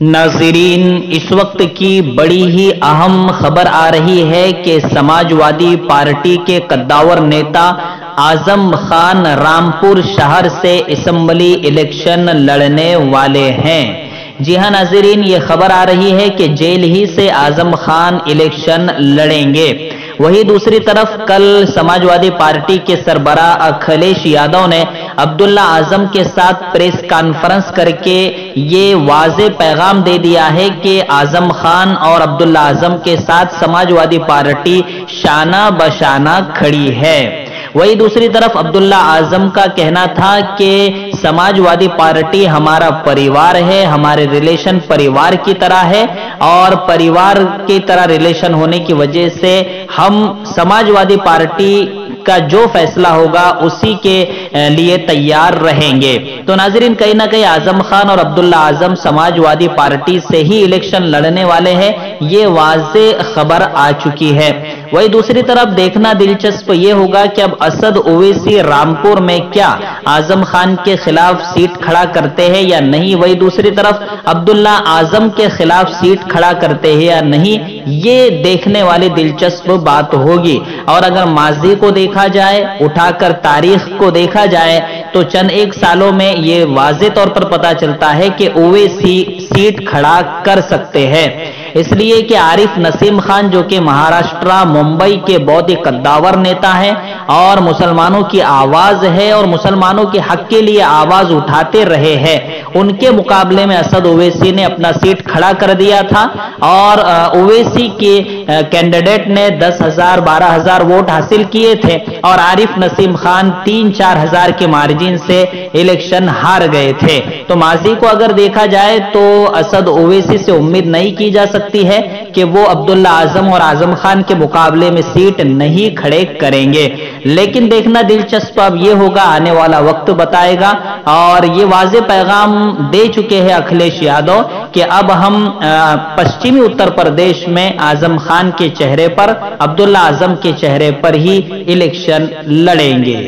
ناظرین، اس وقت کی بڑی ہی اہم خبر آ رہی ہے کہ سماجوادی پارٹی کے قداور نیتا اعظم خان رامپور شہر سے اسمبلی الیکشن لڑنے والے ہیں۔ جی ہاں ناظرین، یہ خبر آ رہی ہے کہ جیل ہی سے اعظم خان الیکشن لڑیں گے۔ وہی دوسری طرف کل سماجوادی پارٹی کے سربراہ اکھلیش یادو نے عبداللہ اعظم کے ساتھ پریس کانفرنس کر کے یہ واضح پیغام دے دیا ہے کہ اعظم خان اور عبداللہ اعظم کے ساتھ سماجوادی پارٹی شانہ بشانہ کھڑی ہے۔ وہی دوسری طرف عبداللہ اعظم کا کہنا تھا کہ سماجوادی پارٹی ہمارا پریوار ہے، ہمارے ریلیشن پریوار کی طرح ہے، اور پریوار کی طرح ریلیشن ہونے کی وجہ سے ہم سماجوادی پارٹی کا جو فیصلہ ہوگا اسی کے لیے تیار رہیں گے۔ تو ناظرین، کہیں نہ کہیں اعظم خان اور عبداللہ اعظم سماجوادی پارٹی سے ہی الیکشن لڑنے والے ہیں، یہ واضح خبر آ چکی ہے۔ وہی دوسری طرف دیکھنا دلچسپ یہ ہوگا کہ اب اسد اویسی رامپور میں کیا اعظم خان کے خلاف سیٹ کھڑا کرتے ہیں یا نہیں، وہی دوسری طرف عبداللہ اعظم کے خلاف سیٹ کھڑا کرتے ہیں یا نہیں، یہ دیکھنے والی دلچسپ بات ہوگی۔ اور اگر ماضی کو دیکھا جائے، اٹھا کر تاریخ کو دیکھا جائے، تو چند ایک سالوں میں یہ واضح طور پر پتا چلتا ہے کہ اویسی سیٹ کھڑا کر سکتے ہیں، اس لیے کہ عارف نسیم خان جو کہ مہاراشٹرا ممبئی کے بہت ہی قداور نیتا ہیں اور مسلمانوں کی آواز ہے اور مسلمانوں کے حق کے لیے آواز اٹھاتے رہے ہیں، ان کے مقابلے میں اسد اویسی نے اپنا سیٹ کھڑا کر دیا تھا، اور اویسی کے کینڈیڈیٹ نے 10,000 12,000 ووٹ حاصل کیے تھے اور عارف نسیم خان 3-4 ہزار کے مارجن سے الیکشن ہار گئے تھے۔ تو ماضی کو اگر دیکھا جائے تو اسد اویسی سے امید نہیں کی جا سکتی ہے کہ وہ عبداللہ اعظم اور اعظم خان کے مقابلے میں سیٹ نہیں کھڑے کریں گے، لیکن دیکھنا دلچسپ اب یہ ہوگا، آنے والا وقت بتائے گا۔ اور یہ واضح پیغام دے چکے ہیں اکھلیش یادو کہ اب ہم پشچمی اتر پردیش میں اعظم خان کے چہرے پر، عبداللہ اعظم کے چہرے پر ہی الیکشن لڑیں گے۔